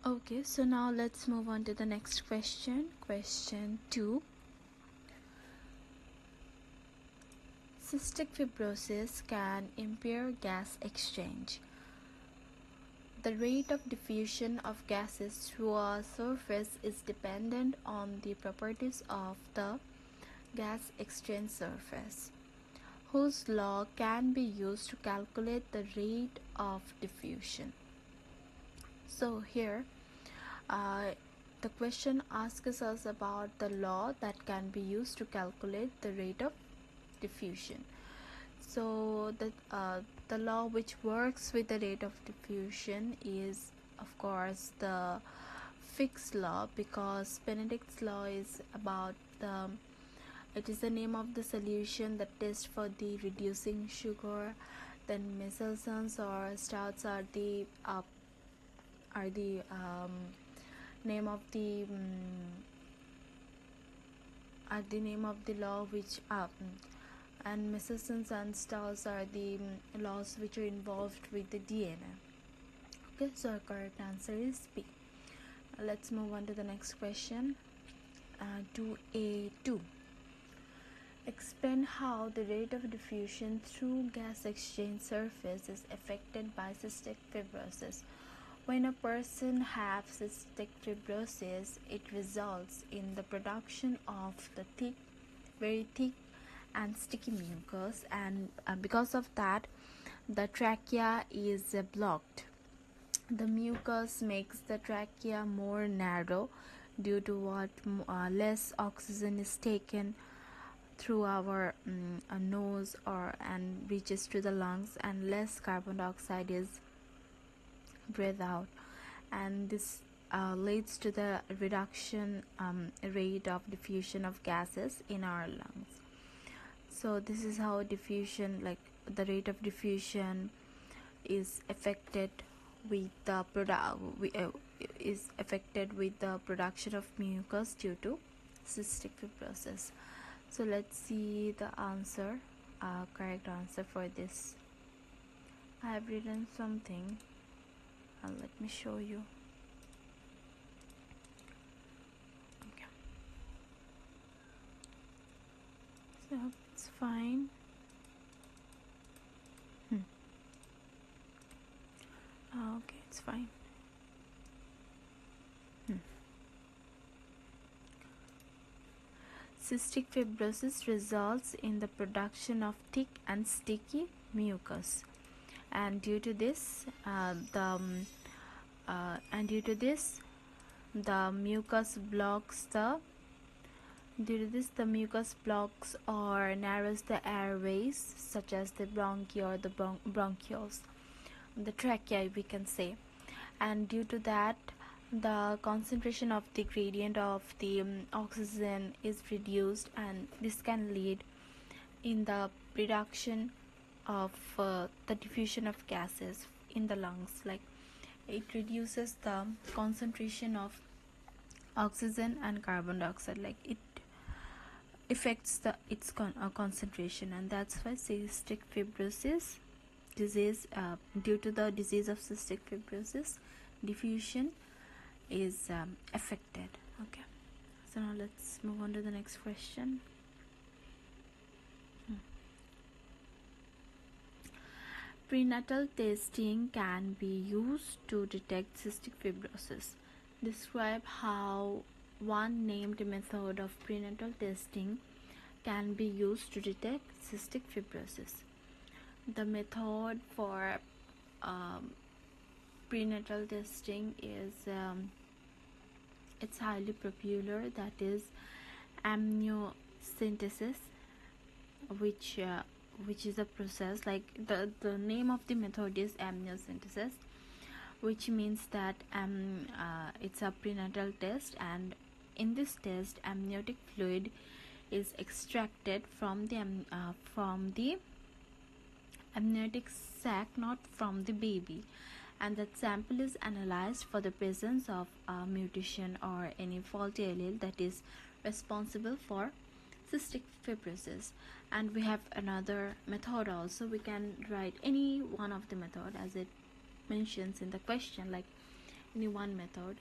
Okay, so now let's move on to the next question. Question 2. Cystic fibrosis can impair gas exchange. The rate of diffusion of gases through a surface is dependent on the properties of the gas exchange surface, whose law can be used to calculate the rate of diffusion. So here, the question asks us about the law that can be used to calculate the rate of diffusion. So the law which works with the rate of diffusion is, of course, the Fick's law, because Benedict's law is about it is the name of the solution, the test for the reducing sugar. Then Michelson's or Stouts are the name of the name of the law which and Michelson and Stouts are the laws which are involved with the DNA. Okay, so our correct answer is B. Let's move on to the next question. 2A2. Explain how the rate of diffusion through gas exchange surface is affected by cystic fibrosis. When a person has cystic fibrosis, it results in the production of the very thick and sticky mucus, and because of that, the trachea is blocked. The mucus makes the trachea more narrow due to what less oxygen is taken through our nose and reaches to the lungs, and less carbon dioxide is breathed out, and this leads to the reduction rate of diffusion of gases in our lungs. So this is how diffusion, like the rate of diffusion, is affected with the production of mucus due to cystic fibrosis. So let's see the answer, correct answer for this. I have written something, let me show you. Okay, so it's fine. Okay, it's fine. Cystic fibrosis results in the production of thick and sticky mucus, and due to this, the mucus blocks or narrows the airways, such as the bronchi or the bronchioles, the trachea, we can say. And due to that, the concentration of the gradient of the oxygen is reduced, and this can lead in the reduction of the diffusion of gases in the lungs. Like, it reduces the concentration of oxygen and carbon dioxide, like it affects its concentration, and that's why cystic fibrosis disease, due to the disease of cystic fibrosis, diffusion is affected. Okay, so now let's move on to the next question. Prenatal testing can be used to detect cystic fibrosis. Describe how one named method of prenatal testing can be used to detect cystic fibrosis. The method for prenatal testing is it's highly popular, that is amniocentesis, which is a process, like the name of the method is amniocentesis, which means that it's a prenatal test, and in this test amniotic fluid is extracted from the amniotic sac, not from the baby, and that sample is analyzed for the presence of a mutation or any faulty allele that is responsible for cystic fibrosis. And we have another method also. We can write any one of the method as it mentions in the question, like any one method,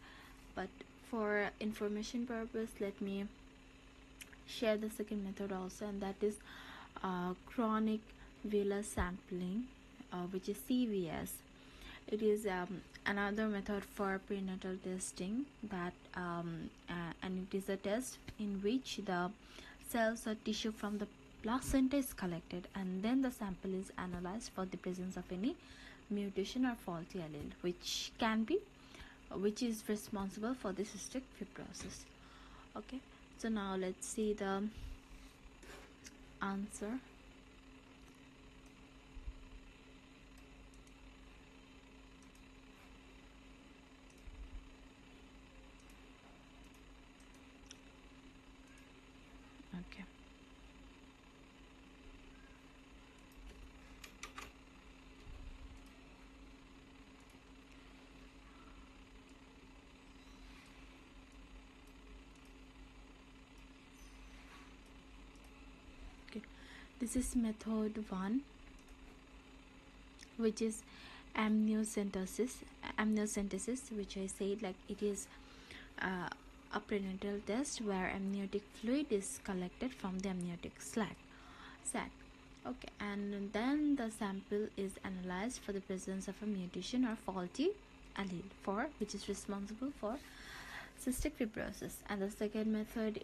but for information purpose let me share the second method also, and that is chronic villus sampling, which is CVS. It is another method for prenatal testing that and it is a test in which the cells or tissue from the placenta is collected, and then the sample is analyzed for the presence of any mutation or faulty allele which is responsible for the cystic fibrosis. Okay, so now let's see the answer. Okay, this is method 1, which is amniocentesis, which I said like it is a prenatal test where amniotic fluid is collected from the amniotic sac. Okay, and then the sample is analyzed for the presence of a mutation or faulty allele which is responsible for cystic fibrosis. And the second method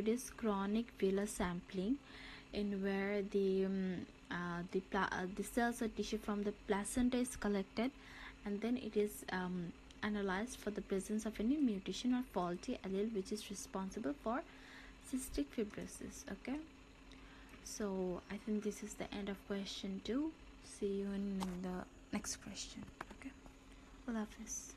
is chronic villus sampling, in where the cells or tissue from the placenta is collected, and then it is analyzed for the presence of any mutation or faulty allele which is responsible for cystic fibrosis. Okay, so I think this is the end of question 2. See you in the next question. Okay, love this.